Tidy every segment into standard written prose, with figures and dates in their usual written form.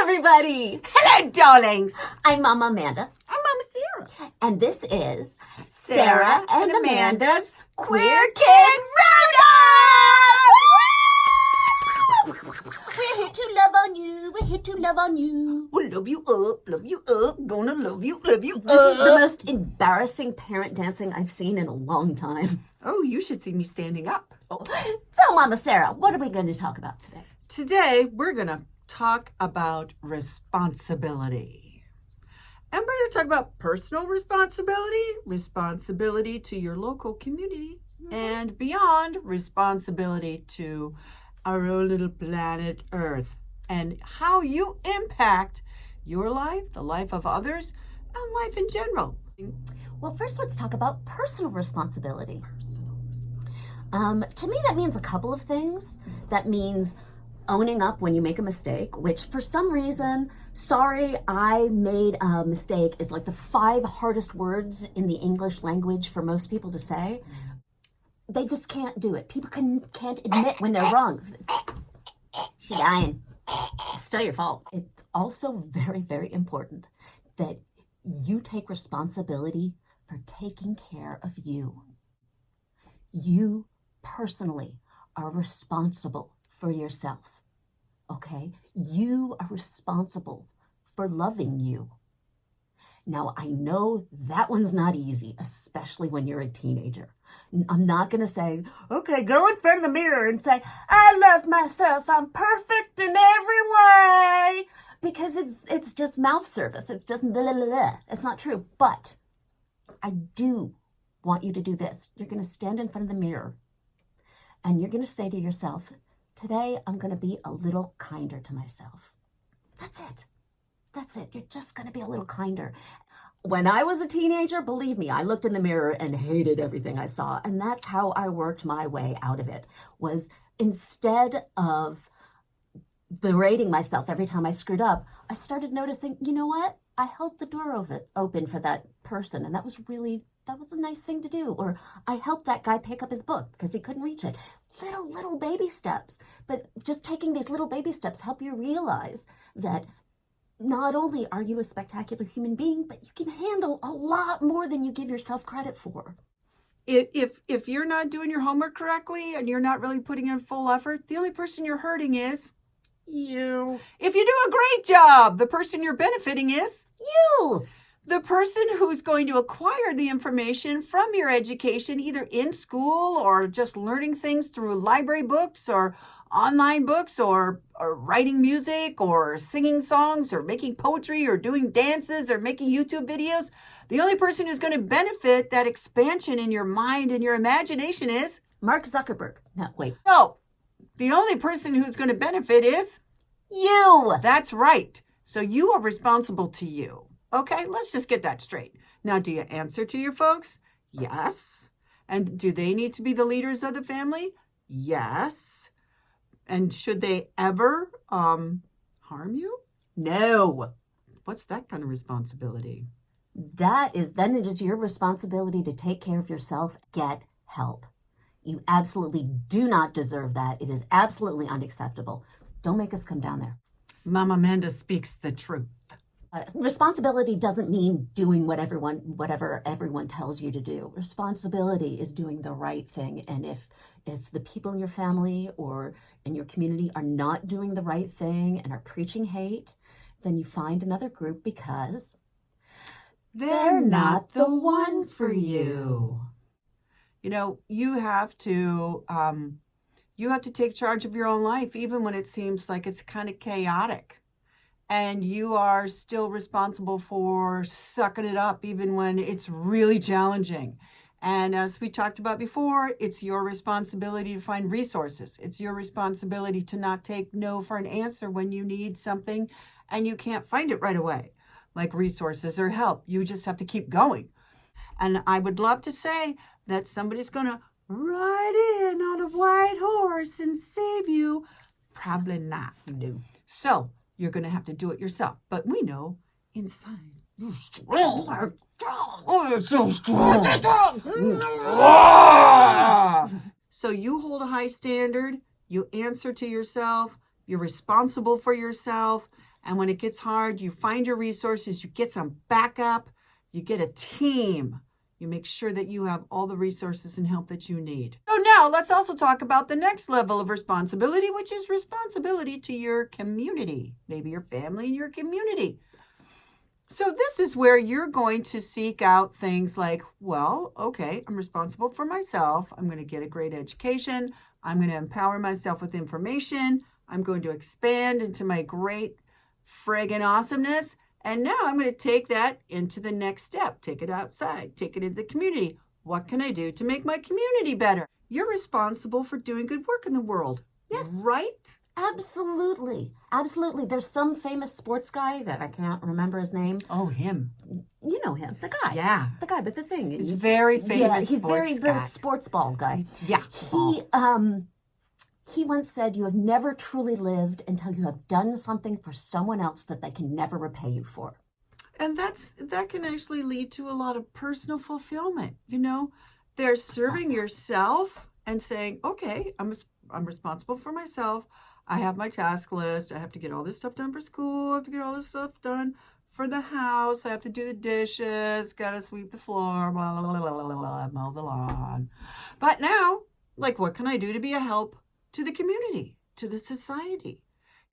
everybody. Hello, darlings. I'm Mama Amanda. I'm Mama Sara. And this is Sarah and Amanda's Queer Kid Roundup. We're here to love on you. We're here to love on you. We'll love you up, gonna love you up. This is the most embarrassing parent dancing I've seen in a long time. Oh, you should see me standing up. Oh. So, Mama Sara, what are we going to talk about today? Today, we're going to talk about responsibility. And we're going to talk about personal responsibility, responsibility to your local community, and beyond, responsibility to our own little planet Earth, and how you impact your life, the life of others, and life in general. Well, first, let's talk about personal responsibility. To me, that means a couple of things. That means owning up when you make a mistake, which for some reason, sorry, I made a mistake is like the 5 hardest words in the English language for most people to say. They just can't do it. People can't admit when they're wrong. She's dying. It's still your fault. It's also very, very important that you take responsibility for taking care of you. You personally are responsible for yourself, okay? You are responsible for loving you. Now, I know that one's not easy, especially when you're a teenager. I'm not going to say, okay, go in front of the mirror and say, I love myself, I'm perfect in every way, because it's just mouth service. It's just blah, blah, blah, blah. It's not true, but I do want you to do this. You're going to stand in front of the mirror and you're going to say to yourself, today I'm going to be a little kinder to myself. That's it. That's it. You're just going to be a little kinder. When I was a teenager, believe me, I looked in the mirror and hated everything I saw. And that's how I worked my way out of it, was instead of berating myself every time I screwed up, I started noticing, you know what? I held the door open for that person. And that was a nice thing to do. Or I helped that guy pick up his book because he couldn't reach it. Little baby steps. But just taking these little baby steps help you realize that not only are you a spectacular human being, but you can handle a lot more than you give yourself credit for. If you're not doing your homework correctly and you're not really putting in full effort, the only person you're hurting is you. If you do a great job, the person you're benefiting is you. The person who's going to acquire the information from your education, either in school or just learning things through library books or online books or writing music or singing songs or making poetry or doing dances or making YouTube videos. The only person who's going to benefit that expansion in your mind and your imagination is Mark Zuckerberg. No, wait. No, the only person who's going to benefit is you. That's right. So you are responsible to you. Okay, let's just get that straight. Now, do you answer to your folks? Yes. And do they need to be the leaders of the family? Yes. And should they ever harm you? No. What's that kind of responsibility? Then it is your responsibility to take care of yourself. Get help. You absolutely do not deserve that. It is absolutely unacceptable. Don't make us come down there. Mama Amanda speaks the truth. Responsibility doesn't mean doing whatever everyone tells you to do. Responsibility is doing the right thing. And if the people in your family or in your community are not doing the right thing and are preaching hate, then you find another group because they're not the one for you. You know, you have to take charge of your own life, even when it seems like it's kind of chaotic. And you are still responsible for sucking it up, even when it's really challenging. And as we talked about before, it's your responsibility to find resources. It's your responsibility to not take no for an answer when you need something and you can't find it right away, like resources or help. You just have to keep going. And I would love to say that somebody's going to ride in on a white horse and save you. Probably not. No. So you're going to have to do it yourself. But we know inside. Oh, it's so strong. So you hold a high standard. You answer to yourself. You're responsible for yourself. And when it gets hard, you find your resources, you get some backup, you get a team. You make sure that you have all the resources and help that you need. So now let's also talk about the next level of responsibility, which is responsibility to your community, maybe your family and your community. So this is where you're going to seek out things like, well, okay, I'm responsible for myself. I'm going to get a great education. I'm going to empower myself with information. I'm going to expand into my great friggin' awesomeness. And now I'm going to take that into the next step. Take it outside. Take it into the community. What can I do to make my community better? You're responsible for doing good work in the world. Yes. Right? Absolutely. Absolutely. There's some famous sports guy that I can't remember his name. Oh, him. You know him, the guy. Yeah. The guy with the thing. He's very famous. Yeah, he's sports the guy. sports ball guy. Yeah. He once said, "You have never truly lived until you have done something for someone else that they can never repay you for." And that can actually lead to a lot of personal fulfillment. You know, there's serving yourself and saying, okay, I'm responsible for myself. I have my task list. I have to get all this stuff done for school. I have to get all this stuff done for the house. I have to do the dishes. Got to sweep the floor. Blah, blah, blah, blah, blah, blah, mow the lawn. But now, like, what can I do to be a help to the community, to the society?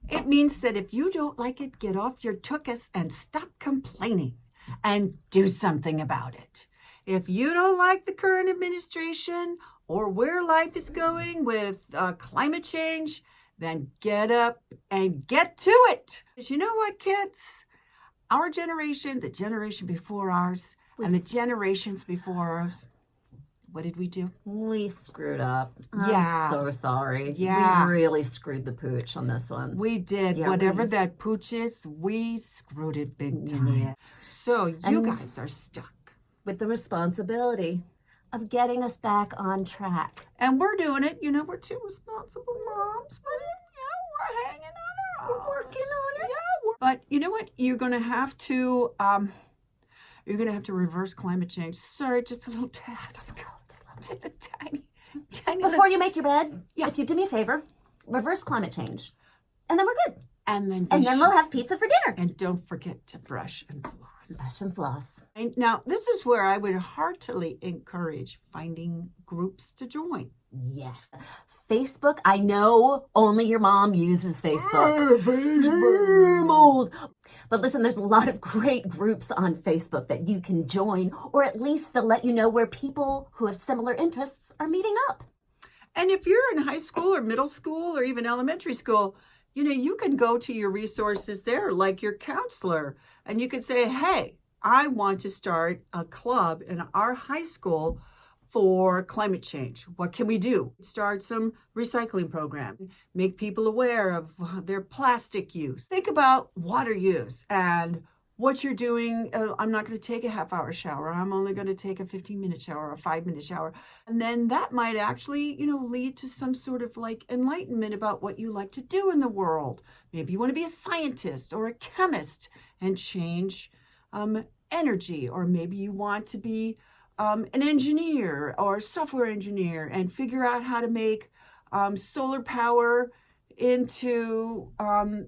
It means that if you don't like it, get off your tuchus and stop complaining and do something about it. If you don't like the current administration or where life is going with climate change, then get up and get to it. Because you know what, kids? Our generation, the generation before ours, and the generations before us, what did we do? We screwed up. Yeah. I'm so sorry. Yeah. We really screwed the pooch on this one. We did. Yeah, Whatever that pooch is, we screwed it big time. Yeah. So you guys are stuck. With the responsibility of getting us back on track. And we're doing it. You know, we're two responsible moms. We're hanging on it. We're working on it. Yeah. But you know what? You're going to have to reverse climate change. Sorry, just a little task. Just a tiny Before you make your bed, Yeah. if you do me a favor, reverse climate change. And then we're good. And then we'll have pizza for dinner. And don't forget to brush and floss. Brush and floss. And now, this is where I would heartily encourage finding groups to join. Yes. Facebook, I know only your mom uses Facebook. I'm old. But listen, there's a lot of great groups on Facebook that you can join, or at least they'll let you know where people who have similar interests are meeting up. And if you're in high school or middle school or even elementary school, you know, you can go to your resources there, like your counselor, and you could say, hey, I want to start a club in our high school for climate change. What can we do? Start some recycling program. Make people aware of their plastic use. Think about water use and what you're doing. I'm not going to take a half-hour shower. I'm only going to take a 15-minute shower or a 5-minute shower. And then that might actually, you know, lead to some sort of like enlightenment about what you like to do in the world. Maybe you want to be a scientist or a chemist and change energy, or maybe you want to be an engineer or a software engineer and figure out how to make solar power into,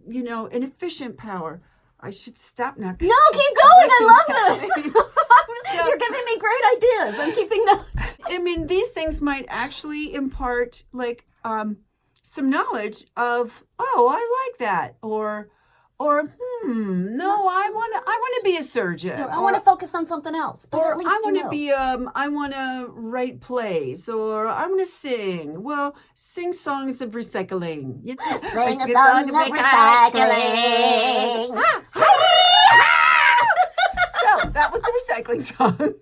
you know, an efficient power. I should stop now. No, keep going. I love this. You're giving me great ideas. I'm keeping notes. I mean, these things might actually impart like some knowledge of, oh, I like that, or no, I want to be a surgeon. I want to focus on something else. But Or at least I want you to know. be I want to write plays, or I want to sing. Well, sing songs of recycling. You know, Sing a song of recycling. So that was the recycling song.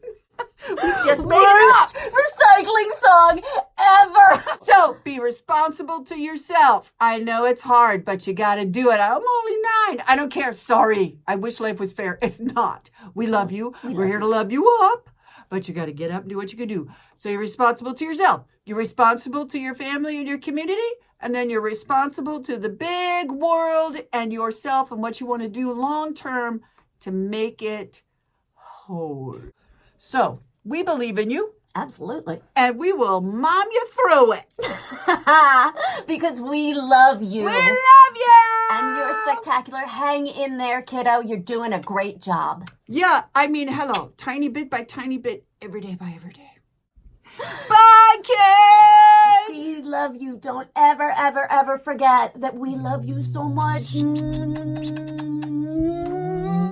We just made it up. Recycling song ever. So be responsible to yourself. I know it's hard, but you got to do it. I'm only 9. I don't care. Sorry. I wish life was fair. It's not. We love you. We're here to love you up, but you got to get up and do what you can do. So you're responsible to yourself. You're responsible to your family and your community. And then you're responsible to the big world and yourself and what you want to do long term to make it whole. So we believe in you. Absolutely. And we will mom you through it. Because we love you. We love you. And you're spectacular. Hang in there, kiddo. You're doing a great job. Yeah, I mean, hello. Tiny bit by tiny bit, every day by every day. Bye, kids. We love you. Don't ever, ever, ever forget that we love you so much.